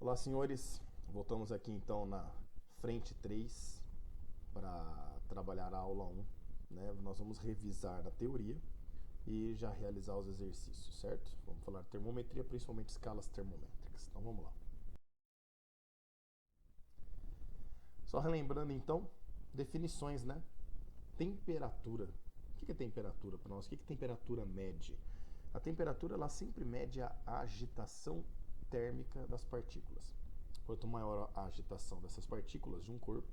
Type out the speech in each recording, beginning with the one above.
Olá, senhores. Voltamos aqui então na frente 3 para trabalhar a aula 1. Né? Nós vamos revisar a teoria e já realizar os exercícios, certo? Vamos falar de termometria, principalmente escalas termométricas. Então vamos lá. Só relembrando então, definições, né? Temperatura. O que é temperatura para nós? O que temperatura mede? A temperatura ela sempre mede a agitação térmica das partículas. Quanto maior a agitação dessas partículas de um corpo,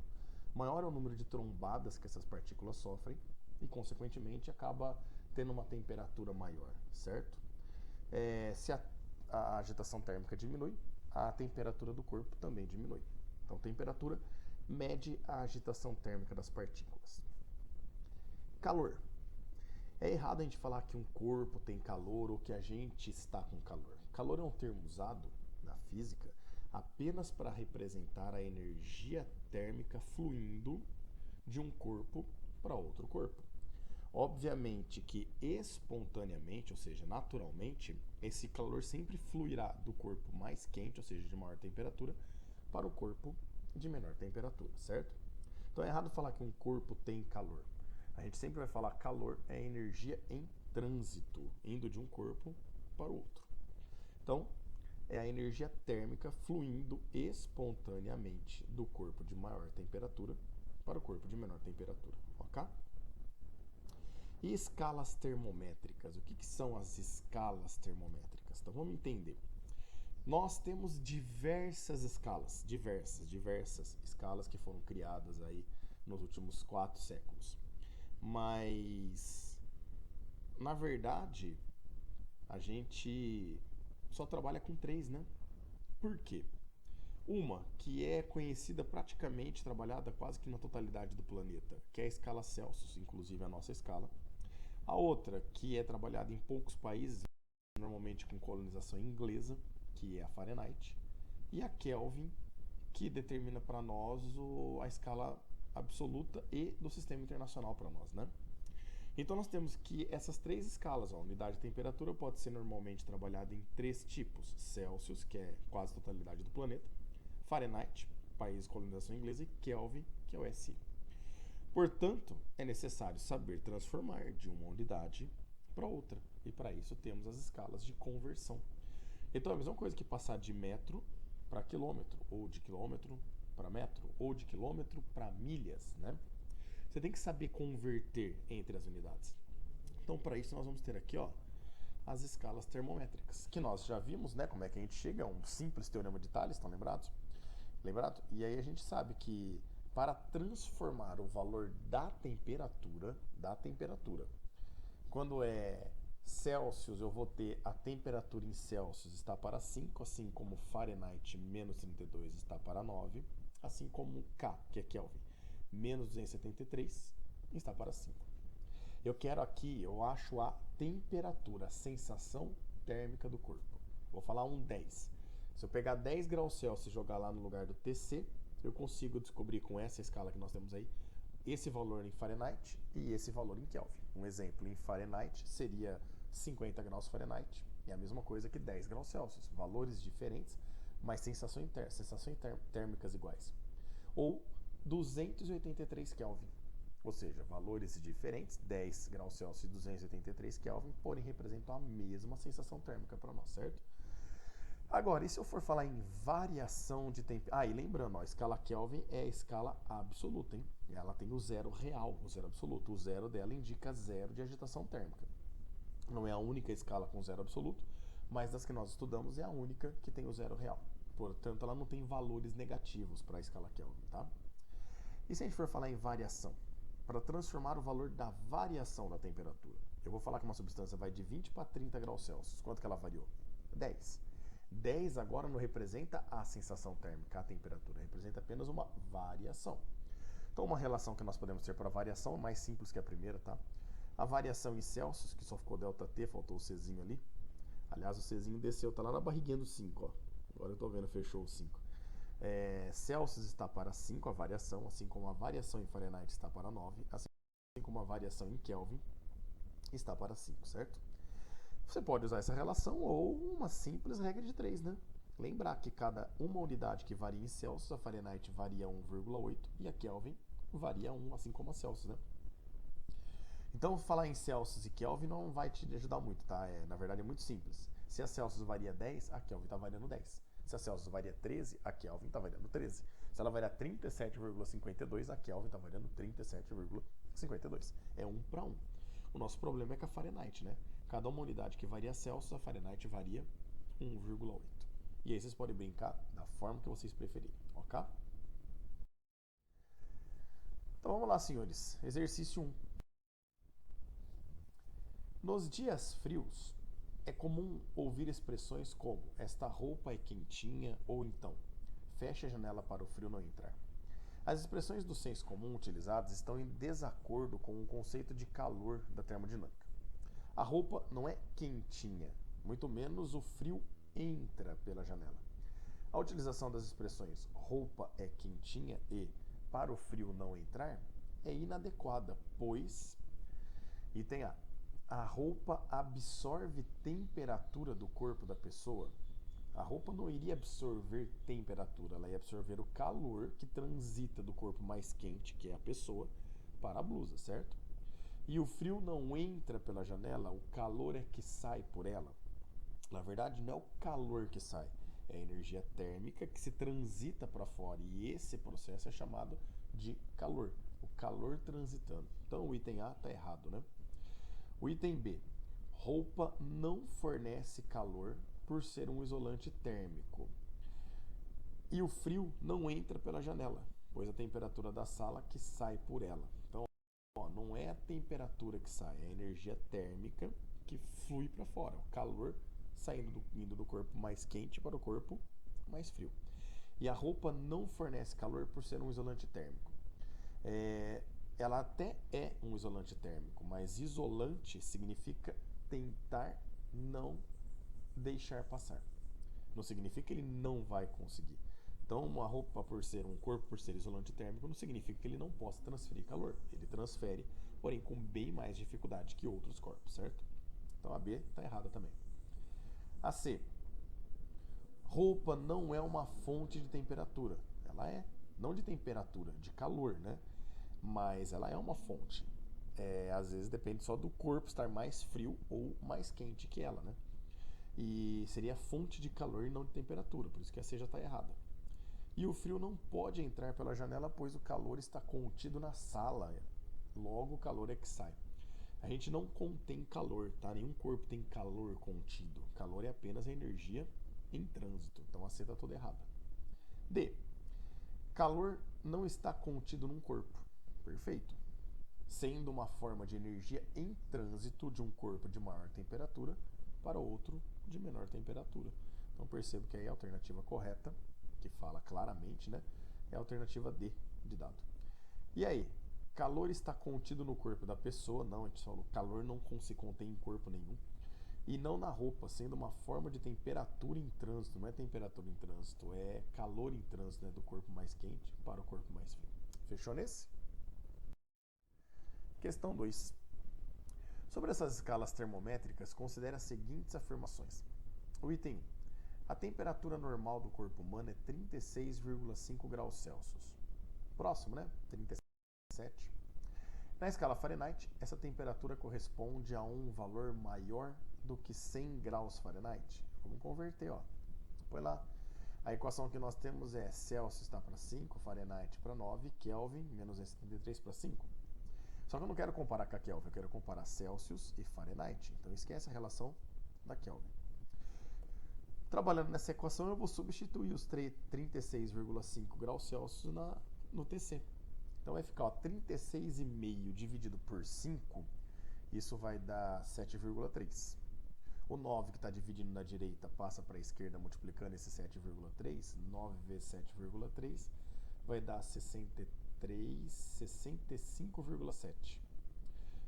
maior é o número de trombadas que essas partículas sofrem e, consequentemente, acaba tendo uma temperatura maior, certo? Se a agitação térmica diminui, a temperatura do corpo também diminui. Então, temperatura mede a agitação térmica das partículas. Calor. É errado a gente falar que um corpo tem calor ou que a gente está com calor. Calor é um termo usado na física apenas para representar a energia térmica fluindo de um corpo para outro corpo. Obviamente que espontaneamente, ou seja, naturalmente, esse calor sempre fluirá do corpo mais quente, ou seja, de maior temperatura, para o corpo de menor temperatura, certo? Então é errado falar que um corpo tem calor. A gente sempre vai falar calor é energia em trânsito, indo de um corpo para o outro. Então, é a energia térmica fluindo espontaneamente do corpo de maior temperatura para o corpo de menor temperatura, ok? E escalas termométricas? O que são as escalas termométricas? Então vamos entender. Nós temos diversas escalas, diversas escalas que foram criadas aí nos últimos 4 séculos. Mas, na verdade, a gente só trabalha com 3, né? Por quê? Uma que é conhecida praticamente, trabalhada quase que na totalidade do planeta, que é a escala Celsius, inclusive a nossa escala. A outra que é trabalhada em poucos países, normalmente com colonização inglesa, que é a Fahrenheit. E a Kelvin, que determina para nós a escala absoluta e do sistema internacional para nós, né? Então nós temos que essas 3 escalas, a unidade de temperatura pode ser normalmente trabalhada em 3 tipos: Celsius, que é quase a totalidade do planeta; Fahrenheit, país de colonização inglesa; e Kelvin, que é o SI. Portanto, é necessário saber transformar de uma unidade para outra. E para isso temos as escalas de conversão. Então é a mesma coisa que passar de metro para quilômetro, ou de quilômetro para metro, ou de quilômetro para milhas, né? Você tem que saber converter entre as unidades. Então, para isso, nós vamos ter aqui, ó, as escalas termométricas, que nós já vimos, né, como é que a gente chega a um simples teorema de Thales, estão lembrados? Lembrado? E aí a gente sabe que para transformar o valor da temperatura, quando é Celsius, eu vou ter a temperatura em Celsius está para 5, assim como Fahrenheit menos 32 está para 9, assim como K, que é Kelvin, menos 273 está para 5. Eu quero aqui, eu acho a temperatura, a sensação térmica do corpo. Vou falar um 10. Se eu pegar 10 graus Celsius e jogar lá no lugar do TC, eu consigo descobrir com essa escala que nós temos aí esse valor em Fahrenheit e esse valor em Kelvin. Um exemplo em Fahrenheit seria 50 graus Fahrenheit, é a mesma coisa que 10 graus Celsius. Valores diferentes, mas sensações térmicas iguais. Ou 283 Kelvin. Ou seja, valores diferentes, 10 graus Celsius e 283 Kelvin, porém representam a mesma sensação térmica para nós, certo? Agora, e se eu for falar em variação de temperatura? Ah, e lembrando, ó, a escala Kelvin é a escala absoluta, hein? Ela tem o zero real, o zero absoluto. O zero dela indica zero de agitação térmica. Não é a única escala com zero absoluto, mas das que nós estudamos é a única que tem o zero real. Portanto, ela não tem valores negativos para a escala Kelvin, tá? E se a gente for falar em variação? Para transformar o valor da variação da temperatura, eu vou falar que uma substância vai de 20 para 30 graus Celsius. Quanto que ela variou? 10. 10 agora não representa a sensação térmica, a temperatura, representa apenas uma variação. Então, uma relação que nós podemos ter para a variação é mais simples que a primeira, tá? A variação em Celsius, que só ficou ΔT, faltou o Czinho ali. Aliás, o Czinho desceu, tá lá na barriguinha do 5, ó. Agora eu tô vendo, fechou o 5. Celsius está para 5, a variação, assim como a variação em Fahrenheit está para 9, assim como a variação em Kelvin está para 5, certo? Você pode usar essa relação ou uma simples regra de 3, né? Lembrar que cada uma unidade que varia em Celsius, a Fahrenheit varia 1,8 e a Kelvin varia 1, assim como a Celsius, né? Então, falar em Celsius e Kelvin não vai te ajudar muito, tá? Na verdade, é muito simples. Se a Celsius varia 10, a Kelvin está variando 10. Se a Celsius varia 13, a Kelvin está variando 13. Se ela variar 37,52, a Kelvin está variando 37,52. É 1 para 1. O nosso problema é com a Fahrenheit, né? Cada uma unidade que varia Celsius, a Fahrenheit varia 1,8. E aí vocês podem brincar da forma que vocês preferirem, ok? Então vamos lá, senhores. Exercício 1. Nos dias frios, é comum ouvir expressões como esta roupa é quentinha ou então feche a janela para o frio não entrar. As expressões do senso comum utilizadas estão em desacordo com o conceito de calor da termodinâmica. A roupa não é quentinha, muito menos o frio entra pela janela. A utilização das expressões roupa é quentinha e para o frio não entrar é inadequada, pois, item A roupa absorve temperatura do corpo da pessoa. A roupa não iria absorver temperatura, ela ia absorver o calor que transita do corpo mais quente, que é a pessoa, para a blusa, certo? E o frio não entra pela janela, o calor é que sai por ela. Na verdade, não é o calor que sai, é a energia térmica que se transita para fora. E esse processo é chamado de calor, o calor transitando. Então o item A está errado, né? O item B. Roupa não fornece calor por ser um isolante térmico. E o frio não entra pela janela, pois a temperatura da sala que sai por ela. Então, não é a temperatura que sai, é a energia térmica que flui para fora. O calor indo do corpo mais quente para o corpo mais frio. E a roupa não fornece calor por ser um isolante térmico. Ela até é um isolante térmico, mas isolante significa tentar não deixar passar. Não significa que ele não vai conseguir. Então, uma roupa por ser um corpo por ser isolante térmico não significa que ele não possa transferir calor. Ele transfere, porém com bem mais dificuldade que outros corpos, certo? Então a B está errada também. A C. Roupa não é uma fonte de temperatura. Ela é, não de temperatura, de calor, né? Mas ela é uma fonte. Às vezes depende só do corpo estar mais frio ou mais quente que ela, né? E seria fonte de calor e não de temperatura, por isso que a C já está errada. E o frio não pode entrar pela janela, pois o calor está contido na sala. Logo, o calor é que sai. A gente não contém calor, tá? Nenhum corpo tem calor contido. Calor é apenas a energia em trânsito. Então a C está toda errada. D. Calor não está contido num corpo. Perfeito. Sendo uma forma de energia em trânsito de um corpo de maior temperatura para outro de menor temperatura. Então percebo que aí a alternativa correta, que fala claramente, né, é a alternativa D de dado. E aí, calor está contido no corpo da pessoa? Não, a gente falou, calor não se contém em corpo nenhum. E não na roupa, sendo uma forma de temperatura em trânsito. Não é temperatura em trânsito, é calor em trânsito, né, do corpo mais quente para o corpo mais frio. Fechou nesse? Questão 2. Sobre essas escalas termométricas, considere as seguintes afirmações. O item 1. A temperatura normal do corpo humano é 36,5 graus Celsius. Próximo, né? 37. Na escala Fahrenheit, essa temperatura corresponde a um valor maior do que 100 graus Fahrenheit. Vamos converter, ó. Põe lá. A equação que nós temos é Celsius está para 5, Fahrenheit para 9, Kelvin, menos 73 para 5. Só que eu não quero comparar com a Kelvin, eu quero comparar Celsius e Fahrenheit. Então esquece a relação da Kelvin. Trabalhando nessa equação, eu vou substituir os 36,5 graus Celsius no TC. Então vai ficar 36,5 dividido por 5, isso vai dar 7,3. O 9 que está dividindo na direita passa para a esquerda multiplicando esse 7,3. 9 vezes 7,3 vai dar 65,7.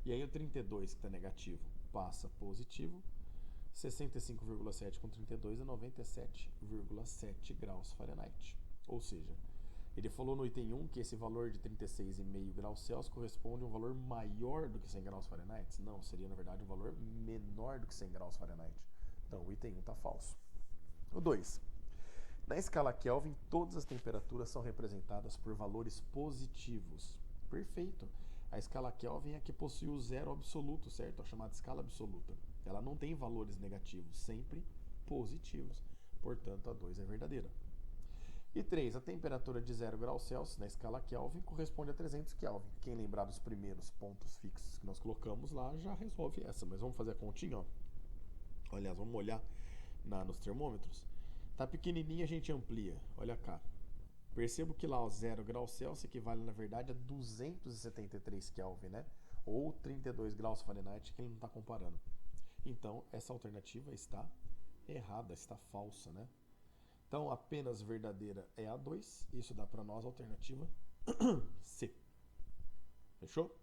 E aí o 32 que está negativo passa positivo. 65,7 com 32 é 97,7 graus Fahrenheit. Ou seja, ele falou no item 1 que esse valor de 36,5 graus Celsius corresponde a um valor maior do que 100 graus Fahrenheit. Não, seria na verdade um valor menor do que 100 graus Fahrenheit. Então o item 1 está falso. O 2. Na escala Kelvin, todas as temperaturas são representadas por valores positivos. Perfeito. A escala Kelvin é a que possui o zero absoluto, certo? A chamada escala absoluta. Ela não tem valores negativos, sempre positivos. Portanto, a 2 é verdadeira. E 3, a temperatura de 0 graus Celsius na escala Kelvin corresponde a 300 Kelvin. Quem lembrar dos primeiros pontos fixos que nós colocamos lá já resolve essa. Mas vamos fazer a continha, ó. Aliás, vamos olhar nos termômetros. Tá pequenininho, a gente amplia. Olha cá. Percebo que lá o 0 graus Celsius equivale, na verdade, a 273 Kelvin, né? Ou 32 graus Fahrenheit, que ele não está comparando. Então, essa alternativa está errada, está falsa, né? Então, apenas verdadeira é a 2. Isso dá para nós a alternativa C. Fechou?